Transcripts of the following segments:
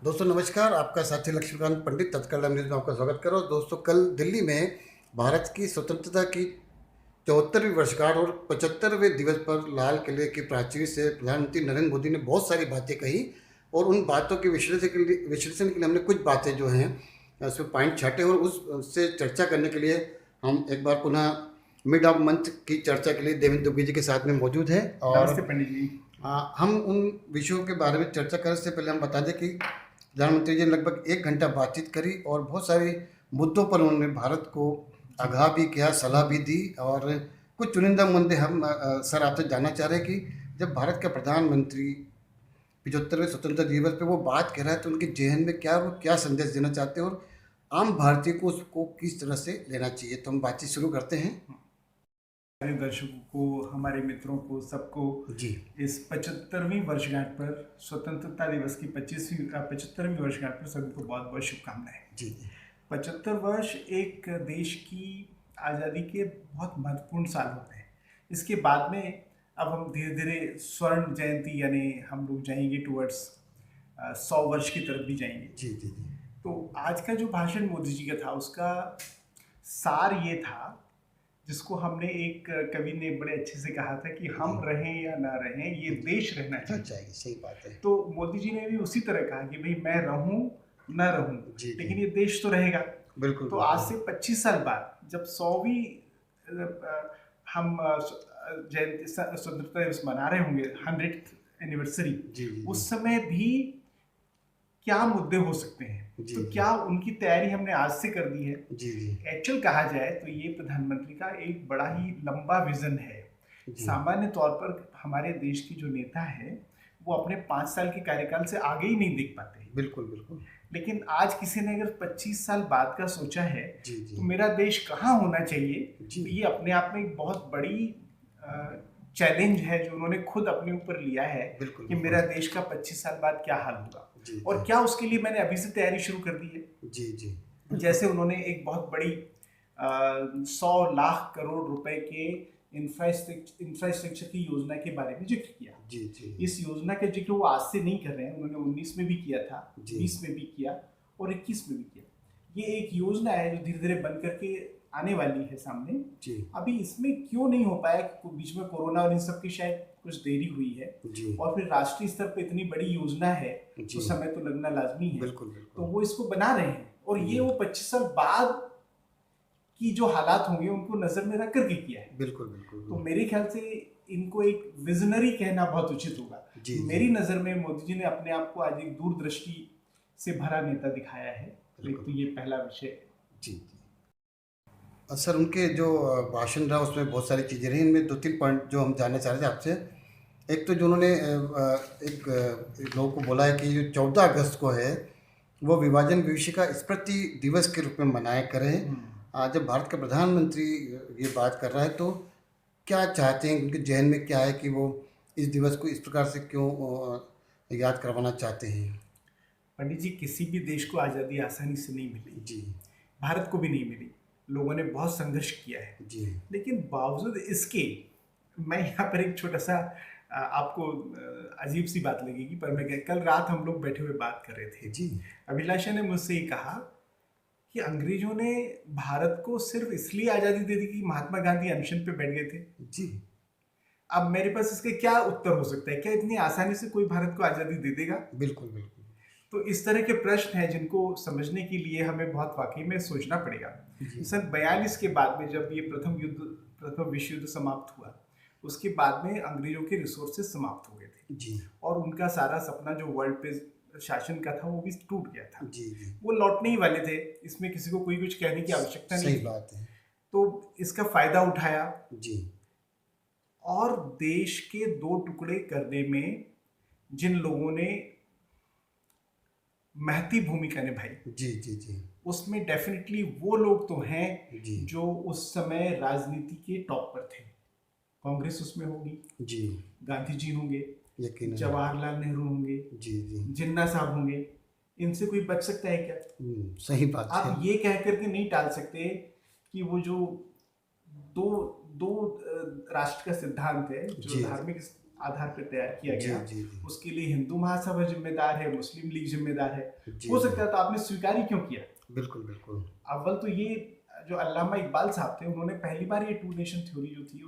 दोस्तों नमस्कार, आपका साथी लक्ष्मीकांत पंडित तत्काल न्यूज़ में आपका स्वागत करो। दोस्तों कल दिल्ली में भारत की स्वतंत्रता की 74वीं वर्षगांठ और 75वें दिवस पर लाल किले की प्राचीर से प्रधानमंत्री नरेंद्र मोदी ने बहुत सारी बातें कही और उन बातों के विश्लेषण के लिए हमने कुछ बातें जो हैं उसमें पॉइंट छाटे और उससे चर्चा करने के लिए हम एक बार पुनः मिड ऑफ मंथ की चर्चा के लिए देवेंद्र दुबे जी के साथ में मौजूद है। और नमस्ते पंडित जी। हम उन विषयों के बारे में चर्चा करने से पहले हम बता दें कि प्रधानमंत्री जी ने लगभग 1 घंटा बातचीत करी और बहुत सारे मुद्दों पर उन्होंने भारत को आगाह भी किया, सलाह भी दी। और कुछ चुनिंदा मुद्दे हम सर आपसे जानना चाह रहे हैं कि जब भारत का प्रधानमंत्री 75वें स्वतंत्रता दिवस पे वो बात कह रहा है तो उनके जहन में वो क्या संदेश देना चाहते हैं और आम भारतीय को उसको किस तरह से लेना चाहिए। तो हम बातचीत शुरू करते हैं। हमारे दर्शकों को, हमारे मित्रों को, सबको जी इस 75वीं वर्षगांठ पर, स्वतंत्रता दिवस की 75वीं वर्षगांठ पर सभी को बहुत बहुत शुभकामनाएं। जी 75 वर्ष एक देश की आज़ादी के बहुत महत्वपूर्ण साल होते हैं। इसके बाद में अब हम धीरे धीरे स्वर्ण जयंती यानी हम लोग जाएंगे टुवर्ड्स 100 वर्ष की तरफ भी जाएंगे। जी जी जी तो आज का जो भाषण मोदी जी का था उसका सार ये था, जिसको हमने एक कवि ने बड़े अच्छे से कहा था कि हम रहें या ना रहें ये देश रहना चाहिए। सही बात है। तो मोदी जी ने भी उसी तरह कहा कि भाई मैं रहूं ना रहूं, लेकिन ये देश तो रहेगा। बिल्कुल तो आज से 25 साल बाद जब 100वीं हम जयंती स्वतंत्रता दिवस मना रहे होंगे, 100th एनिवर्सरी, उस समय भी क्या मुद्दे हो सकते हैं, तो क्या उनकी तैयारी हमने आज से कर दी है। जी जी एक्चुअल कहा जाए तो ये प्रधानमंत्री का एक बड़ा ही लंबा विजन है। सामान्य तौर पर हमारे देश के जो नेता है वो अपने 5 साल के कार्यकाल से आगे ही नहीं देख पाते। बिल्कुल बिल्कुल। लेकिन आज किसी ने अगर 25 साल बाद का सोचा है जी तो मेरा देश कहाँ होना चाहिए, तो ये अपने आप में एक बहुत बड़ी चैलेंज है जो उन्होंने खुद अपने ऊपर लिया है कि मेरा देश का 25 साल बाद क्या हाल होगा और क्या उसके लिए मैंने अभी से तैयारी शुरू कर दी है। जी जी जैसे उन्होंने एक बहुत बड़ी 100 लाख करोड़ रुपए के इंफ्रास्ट्रक्चर की योजना के बारे में जिक्र किया। जी जी इस योजना का जिक्र वो आज से नहीं कर रहे हैं, उन्होंने 19 में भी किया था, 20 में भी किया और 21 में भी किया। ये एक योजना है जो धीरे धीरे बन करके आने वाली है सामने। अभी इसमें क्यों नहीं हो पाया, बीच में कोरोना और इन सब की शायद कुछ देरी हुई है और फिर राष्ट्रीय स्तर पर इतनी बड़ी योजना है तो समय तो लगना लाजमी है। तो वो इसको बना रहे हैं और ये वो 25 साल बाद की जो हालात होंगे उनको नजर में रख करके किया है। बिल्कुल। तो मेरे ख्याल से इनको एक विजनरी कहना बहुत उचित होगा। मेरी नजर में मोदी जी ने अपने आप को आज एक दूरदृष्टि से भरा नेता दिखाया है। तो ये पहला विषय। जी सर, उनके जो भाषण रहा उसमें बहुत सारी चीज़ें रही, इनमें 2-3 पॉइंट जो हम जानना चाह रहे थे आपसे। एक तो जो उन्होंने एक लोगों को बोला है कि जो 14 अगस्त को है वो विभाजन विभूषि का स्मृति दिवस के रूप में मनाया करें। जब भारत का प्रधानमंत्री ये बात कर रहा है तो क्या चाहते हैं, उनके जहन में क्या है कि वो इस दिवस को इस प्रकार से क्यों याद करवाना चाहते हैं। पंडित जी, किसी भी देश को आज़ादी आसानी से नहीं मिली। जी भारत को भी नहीं मिली, लोगों ने बहुत संघर्ष किया है। जी लेकिन बावजूद इसके, मैं यहाँ पर एक छोटा सा आपको अजीब सी बात लगेगी पर मैं कल रात हम लोग बैठे हुए बात कर रहे थे। जी अभिलाषा ने मुझसे ये कहा कि अंग्रेजों ने भारत को सिर्फ इसलिए आज़ादी दे दी कि महात्मा गांधी अनशन पे बैठ गए थे। जी अब मेरे पास इसके क्या उत्तर हो सकता है, क्या इतनी आसानी से कोई भारत को आज़ादी दे देगा? बिल्कुल बिल्कुल। तो इस तरह के प्रश्न हैं जिनको समझने के लिए हमें बहुत वाकई में सोचना पड़ेगा। सन 42 के बाद में जब ये प्रथम विश्व युद्ध समाप्त हुआ, उसके बाद में अंग्रेजों के रिसोर्सेज समाप्त हो गए थे और उनका सारा सपना जो वर्ल्ड पे शासन का था वो भी टूट गया था। वो लौटने ही वाले थे, इसमें किसी को कोई कुछ कहने की आवश्यकता नहीं। सही बात है। तो इसका फायदा उठाया जी और देश के 2 टुकड़े करने में जिन लोगों ने महती भूमिका निभाई, जी उसमें डेफिनेटली वो लोग तो हैं जो उस समय राजनीति के टॉप पर थे। कांग्रेस उसमें होगी, गांधी जी होंगे, जवाहरलाल नेहरू होंगे, जिन्ना साहब होंगे। इनसे कोई बच सकता है क्या? सही बात है। आप ये कह करके नहीं टाल सकते कि वो जो दो राष्ट्र का सिद्धांत है, जो धार्मिक आधार पर तैयार किया जी गया। जी जी उसके लिए हिंदू महासभा जिम्मेदार है, मुस्लिम लीग जिम्मेदार है। जी हो जी सकता है तो आपने स्वीकार ही क्यों किया? बिल्कुल बिल्कुल अव्वल तो ये जो अल्लामा इकबाल साहब थे, उन्होंने पहली बार ये टू नेशन थ्योरी जो थी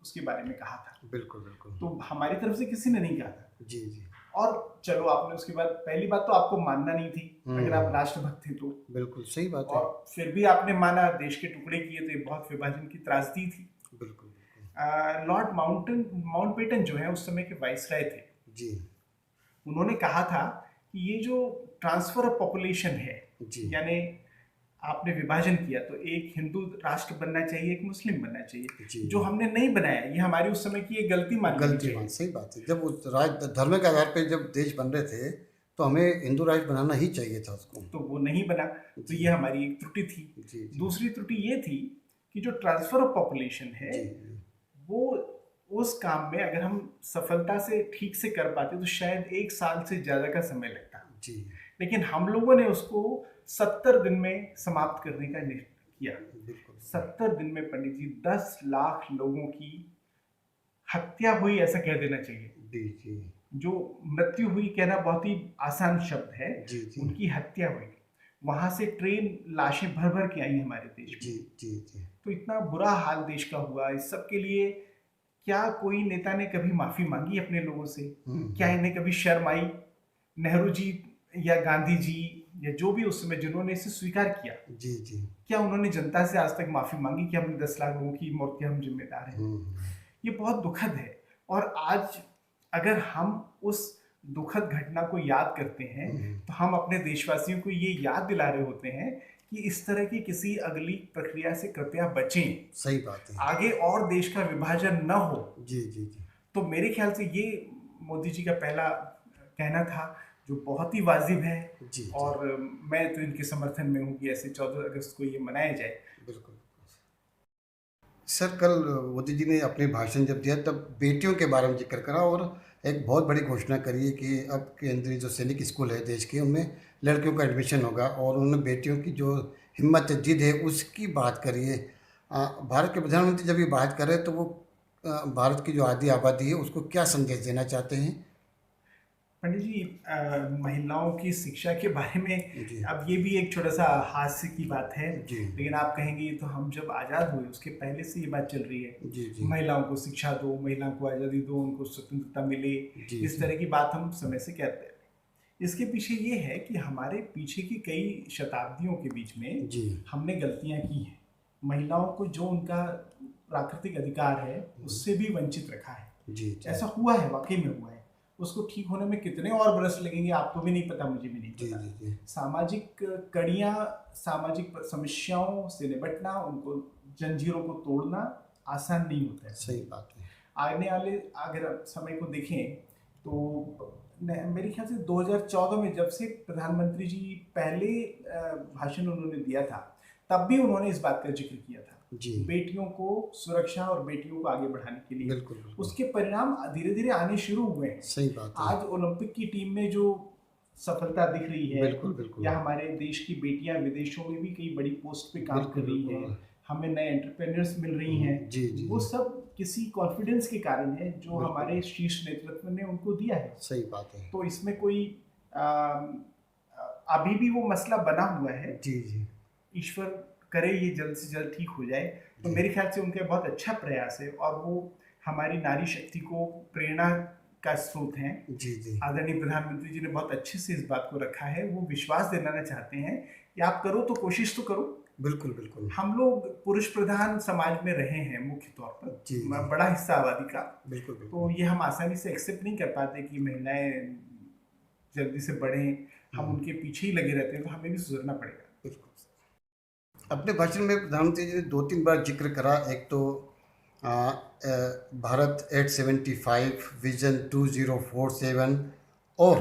उसके बारे में कहा था। बिल्कुल बिल्कुल तो हमारी तरफ से किसी ने नहीं कहा था। जी जी और चलो, आपने उसके बाद पहली बात तो आपको मानना नहीं थी, अगर आप राष्ट्रभक्त थे तो। बिल्कुल सही बात है। और फिर भी आपने माना, देश के टुकड़े किए, तो ये बहुत विभाजन की त्रासदी थी। बिल्कुल लॉर्ड माउंटबेटन जो है उस समय के वाइसराय थे जी उन्होंने कहा था कि ये जो ट्रांसफर ऑफ पॉपुलेशन है, जी यानी आपने विभाजन किया तो एक हिंदू राष्ट्र बनना चाहिए, एक मुस्लिम बनना जी चाहिए, जो हमने नहीं बनाया, ये हमारी उस समय की एक गलती मानी गलती मान सही बात है। जब उस धर्म के आधार पे जब देश बन रहे थे तो हमें हिंदू राष्ट्र बनाना ही चाहिए था उसको। तो वो नहीं बना, तो ये हमारी एक त्रुटि थी। जी जी दूसरी त्रुटि ये थी कि जो ट्रांसफर ऑफ पॉपुलेशन है, जी वो उस काम में अगर हम सफलता से ठीक से कर पाते तो शायद 1 साल से ज्यादा का समय लगता, जी लेकिन हम लोगों ने उसको 70 दिन में समाप्त करने का निश्चय किया। बिल्कुल 70 दिन में पंडित जी 10 लाख लोगों की हत्या हुई, ऐसा कह देना चाहिए। जी जी जो मृत्यु हुई कहना बहुत ही आसान शब्द है, जी जी उनकी हत्या हुई। वहां से ट्रेन लाशें भर भर के आई हमारे देश में। जी जी जी तो इतना बुरा हाल देश का हुआ। इस सब के लिए क्या कोई नेता ने कभी माफी मांगी अपने लोगों से? क्या इन्हें कभी शर्म आई? नेहरू जी या गांधी जी या जो भी उस समय जिन्होंने इसे स्वीकार किया, जी जी क्या उन्होंने जनता से आज तक माफी मांगी कि हमने 10 लाख लोगों की मौत के हम जिम्मेदार हैं? ये बहुत दुखद है। और आज अगर हम उस दुखद घटना को याद करते हैं तो हम अपने देशवासियों को ये याद दिला रहे होते हैं कि इस तरह की किसी अगली प्रक्रिया से कृपया बचें, सही बात है। आगे और देश का विभाजन न हो। जी जी जी तो मेरे ख्याल से ये मोदी जी का पहला कहना था, जो बहुत ही वाजिब है। जी जी और मैं तो इनके समर्थन में हूँ कि ऐसे 14 अगस्त को ये मनाया जाए। बिल्कुल सर, कल मोदी जी ने अपने भाषण जब दिया तब बेटियों के बारे में जिक्र करा और एक बहुत बड़ी घोषणा करी है कि अब केंद्रीय जो सैनिक स्कूल है देश के, उनमें लड़कियों का एडमिशन होगा और उन्होंने बेटियों की जो हिम्मत जिद है उसकी बात करी है। भारत के प्रधानमंत्री जब ये बात कर रहे हैं तो वो भारत की जो आधी आबादी है उसको क्या संदेश देना चाहते हैं? पंडित जी, महिलाओं की शिक्षा के बारे में जी अब ये भी एक छोटा सा हास्य की बात है, जी लेकिन आप कहेंगे तो हम जब आज़ाद हुए उसके पहले से ये बात चल रही है। जी जी महिलाओं को शिक्षा दो, महिलाओं को आज़ादी दो, उनको स्वतंत्रता मिले, जी इस तरह की बात हम समय से कहते हैं। इसके पीछे ये है कि हमारे पीछे की कई शताब्दियों के बीच में जी हमने गलतियां की हैं। महिलाओं को जो उनका प्राकृतिक अधिकार है उससे भी वंचित रखा है। जी जी ऐसा हुआ है, वाकई में हुआ है। उसको ठीक होने में कितने और बरस लगेंगे आपको भी नहीं पता, मुझे भी नहीं जी पता। जी जी सामाजिक कड़ियाँ, सामाजिक समस्याओं से निपटना, उनको जंजीरों को तोड़ना आसान नहीं होता है। सही बात है। आने वाले अगर आप समय को देखें तो मेरे ख्याल से 2014 में जब से प्रधानमंत्री जी पहले भाषण उन्होंने दिया था, तब भी उन्होंने इस बात का जिक्र किया था, जी बेटियों को सुरक्षा और बेटियों को आगे बढ़ाने के लिए। बिल्कुल बिल्कुल उसके परिणाम धीरे धीरे आने शुरू हुए हैं। सही बात है। आज ओलंपिक की टीम में जो सफलता दिख रही है, बिल्कुल बिल्कुल या हमारे देश की बेटियां विदेशों में भी कई बड़ी पोस्ट पे काम कर बिल्कुल रही हैं, बिल्कुल हमें नए एंटरप्रेन्योर्स मिल रही हैं, जी जी वो जी सब किसी कॉन्फिडेंस के कारण है जो बिल्कुल। हमारे शीर्ष नेतृत्व ने उनको दिया है। सही बात है। तो इसमें कोई अभी भी वो मसला बना हुआ है। जी जी ईश्वर करे ये जल्द से जल्द ठीक हो जाए। तो जी। मेरे ख्याल से उनका बहुत अच्छा प्रयास है और वो हमारी नारी शक्ति को प्रेरणा का स्रोत हैं। जी जी आदरणीय प्रधानमंत्री जी ने बहुत अच्छे से इस बात को रखा है। वो विश्वास दिलाना चाहते हैं कि आप करो तो कोशिश तो करो। बिल्कुल बिल्कुल हम लोग पुरुष प्रधान समाज में रहे हैं मुख्य तौर पर, जी, जी। बड़ा हिस्सा आबादी का। बिल्कुल तो बिल्कुल ये हम आसानी से एक्सेप्ट नहीं कर पाते कि महिलाएं जल्दी से बढ़ें, हम उनके पीछे ही लगे रहते हैं। तो हमें भी सुधरना पड़ेगा। बिल्कुल। अपने भाषण में प्रधानमंत्री जी ने 2-3 बार जिक्र करा। एक तो भारत 875 विजन 2047 और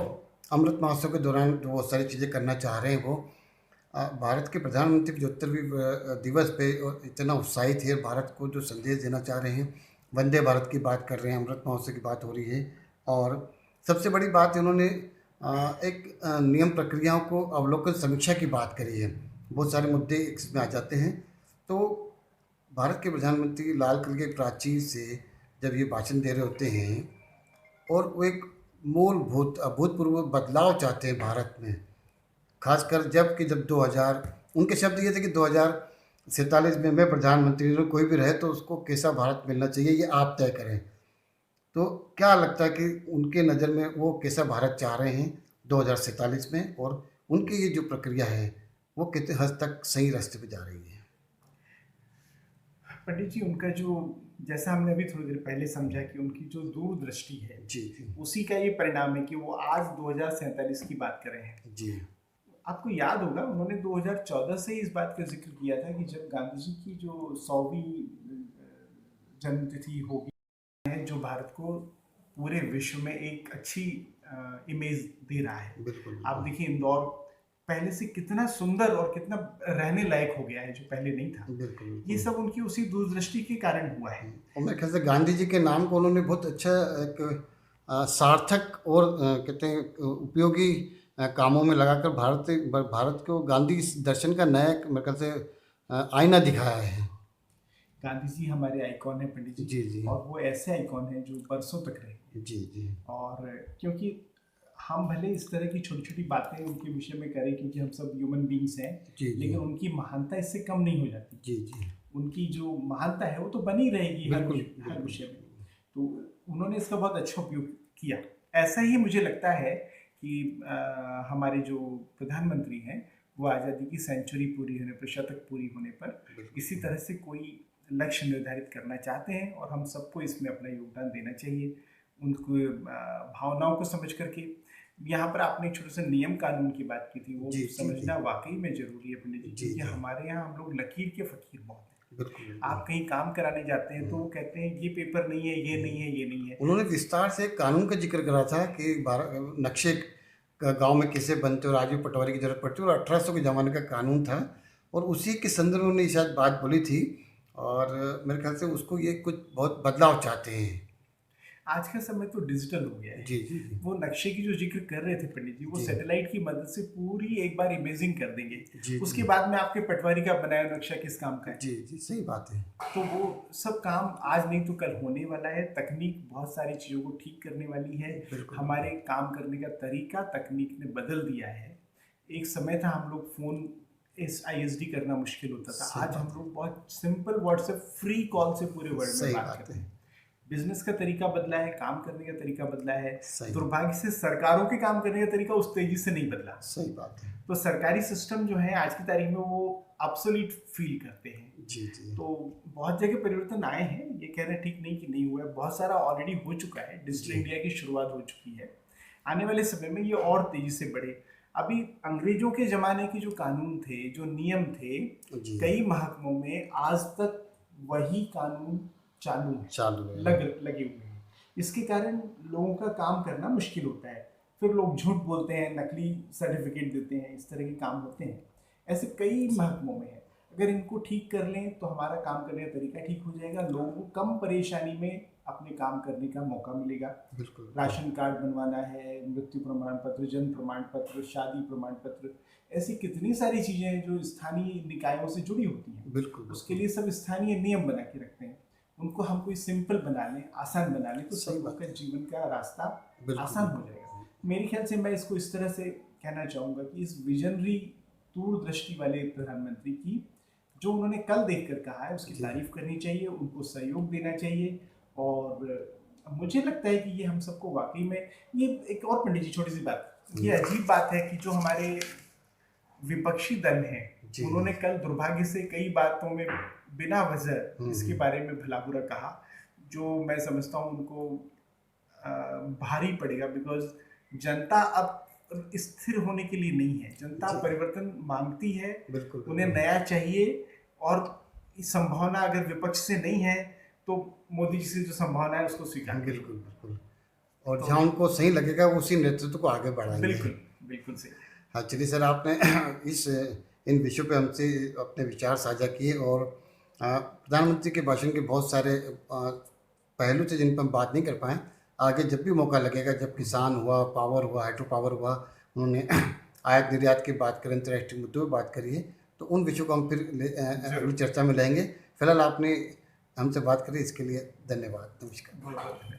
अमृत महोत्सव के दौरान जो बहुत सारी चीज़ें करना चाह रहे हैं वो भारत के प्रधानमंत्री 75वें दिवस पे इतना उत्साहित है, भारत को जो संदेश देना चाह रहे हैं, वंदे भारत की बात कर रहे हैं, अमृत महोत्सव की बात हो रही है। और सबसे बड़ी बात है उन्होंने एक नियम प्रक्रियाओं को अवलोकन समीक्षा की बात करी है। बहुत सारे मुद्दे इसमें आ जाते हैं। तो भारत के प्रधानमंत्री लाल किले के प्राचीर से जब ये भाषण दे रहे होते हैं और वो एक मूलभूत अभूतपूर्व बदलाव चाहते हैं भारत में, खासकर जब 2000, उनके शब्द ये थे कि 2047 में मैं प्रधानमंत्री हूँ, कोई भी रहे तो उसको कैसा भारत मिलना चाहिए ये आप तय करें। तो क्या लगता है कि उनके नज़र में वो कैसा भारत चाह रहे हैं 2047 में, और उनकी ये जो प्रक्रिया है वो कितने हद तक सही रास्ते पे जा रही है? पंडित जी, उनका जो, जैसा हमने अभी थोड़ी देर पहले समझा कि उनकी जो दूरदृष्टि है, जी जी उसी का ये परिणाम है कि वो आज 2047 की बात कर रहे हैं। जी आपको याद होगा उन्होंने 2014 से ही इस बात का जिक्र किया था कि जब गांधी जी की जो 100वीं जन्मतिथि होगी है, जो भारत को पूरे विश्व में एक अच्छी इमेज दे रहा है। बिल्कुल। आप देखिए इंदौर पहले से कितना सुंदर और कितना रहने लायक हो गया है, जो पहले नहीं था। बिल्कुल। ये सब उनकी उसी दूरदृष्टि के कारण हुआ है। और मेरे ख्याल से गांधी जी के नाम को उन्होंने बहुत अच्छा एक सार्थक और कहते हैं उपयोगी कामों में लगाकर भारत को गांधी दर्शन का नया मेरे ख्याल से आईना दिखाया है। गांधी जी हमारे आइकॉन है पंडित जी। जी जी। और वो ऐसे आइकॉन है जो बरसों तक रहे। जी जी। और क्योंकि हम भले इस तरह की छोटी छोटी बातें उनके विषय में करें, क्योंकि हम सब ह्यूमन बींग्स हैं, लेकिन उनकी महानता इससे कम नहीं हो जाती। जी जी। उनकी जो महानता है वो तो बनी रहेगी हर विषय में। तो उन्होंने इसका बहुत अच्छा उपयोग किया। ऐसा ही मुझे लगता है कि हमारे जो प्रधानमंत्री हैं वो आज़ादी की सेंचुरी पूरी होने पर, शतक पूरी होने पर इसी तरह से कोई लक्ष्य निर्धारित करना चाहते हैं, और हम सबको इसमें अपना योगदान देना चाहिए। उनको भावनाओं को समझ करके, यहाँ पर आपने एक छोटे से नियम कानून की बात की थी, वो समझना वाकई में जरूरी है पंडित जी, क्योंकि हमारे यहाँ हम लोग लकीर के फकीर बहुत हैं। आप कहीं काम कराने जाते हैं तो वो कहते हैं ये पेपर नहीं है, ये नहीं है, ये नहीं है। उन्होंने विस्तार से कानून का जिक्र करा था कि नक्शे गांव में कैसे बनते और आज भी पटवारी की जरूरत पड़ती है, और 1800 के ज़माने का कानून था, और उसी के संदर्भ में उन्होंने शायद बात बोली थी, और मेरे ख्याल से उसको ये कुछ बहुत बदलाव चाहते हैं। आज का समय तो डिजिटल हो गया है। जी जी जी। वो नक्शे की जो जिक्र कर रहे थे पंडित जी, वो सैटेलाइट की मदद से पूरी एक बार इमेजिंग कर देंगे। जी, उसके बाद में आपके पटवारी का बनाया नक्शा किस काम का है। जी जी, सही बात है। तो वो सब काम आज नहीं तो कल होने वाला है। तकनीक बहुत सारी चीज़ों को ठीक करने वाली है। हमारे काम करने का तरीका तकनीक ने बदल दिया है। एक समय था हम लोग फ़ोन ISD करना मुश्किल होता था, आज हम लोग बहुत सिंपल व्हाट्सएप फ्री कॉल से पूरे वर्ल्ड में बात करते हैं। बिजनेस का तरीका बदला है, काम करने का तरीका बदला है। दुर्भाग्य से सरकारों के काम करने का तरीका उस तेजी से नहीं बदला। सही बात है। तो सरकारी सिस्टम जो है आज की तारीख में वो ऑब्सोलीट फील करते हैं। जी जी। तो बहुत जगह परिवर्तन आए हैं, ये कहना ठीक नहीं कि नहीं हुआ है, बहुत सारा ऑलरेडी हो चुका है। डिजिटल इंडिया की शुरुआत हो चुकी है। आने वाले समय में ये और तेजी से बढ़े। अभी अंग्रेजों के जमाने के जो कानून थे, जो नियम थे, कई महकमों में आज तक वही कानून चालू है, लगे हुए हैं। इसके कारण लोगों का काम करना मुश्किल होता है। फिर लोग झूठ बोलते हैं, नकली सर्टिफिकेट देते हैं, इस तरह के काम होते हैं। ऐसे कई महकमों में है। अगर इनको ठीक कर लें तो हमारा काम करने का तरीका ठीक हो जाएगा, लोगों को कम परेशानी में अपने काम करने का मौका मिलेगा। बिल्कुल। राशन कार्ड बनवाना है, मृत्यु प्रमाण पत्र, जन्म प्रमाण पत्र, शादी प्रमाण पत्र, ऐसी कितनी सारी चीज़ें हैं जो स्थानीय निकायों से जुड़ी होती हैं। बिल्कुल। उसके लिए सब स्थानीय नियम बना के रखते हैं। उनको हम कोई सिंपल बना लें, आसान बना लें, तो सबका का जीवन का रास्ता आसान हो जाएगा। मेरे ख्याल से मैं इसको इस तरह से कहना चाहूँगा कि इस विजनरी दूरदृष्टि वाले प्रधानमंत्री की जो उन्होंने कल देखकर कहा है उसकी तारीफ करनी चाहिए, उनको सहयोग देना चाहिए। और मुझे लगता है कि ये हम सबको वाकई में, ये एक और पंडित जी छोटी सी बात, ये अजीब बात है कि जो हमारे विपक्षी दल हैं उन्होंने कल दुर्भाग्य से कई बातों में बिना वजह इसके बारे में भला बुरा कहा, जो मैं समझता हूँ उनको भारी पड़ेगा। बिकॉज जनता अब स्थिर होने के लिए नहीं है, जनता परिवर्तन मांगती है, उन्हें नया चाहिए। और संभावना अगर विपक्ष से नहीं है तो मोदी जी से जो संभावना है उसको स्वीकार। बिल्कुल बिल्कुल। और जहाँ उनको सही लगेगा वो उसी नेतृत्व को आगे बढ़ाएंगे। बिल्कुल बिल्कुल सही। हाँ, चलिए सर, आपने इन विषयों पे हमसे अपने विचार साझा किए, और प्रधानमंत्री के भाषण के बहुत सारे पहलू थे जिन पर हम बात नहीं कर पाए। आगे जब भी मौका लगेगा, जब किसान हुआ, पावर हुआ, हाइड्रो पावर हुआ, उन्होंने आयात निर्यात की बात करें, अंतर्राष्ट्रीय मुद्दों पर बात करिए, तो उन विषयों को हम फिर अगली चर्चा में लेंगे। फिलहाल आपने हमसे बात करी, इसके लिए धन्यवाद। नमस्कार।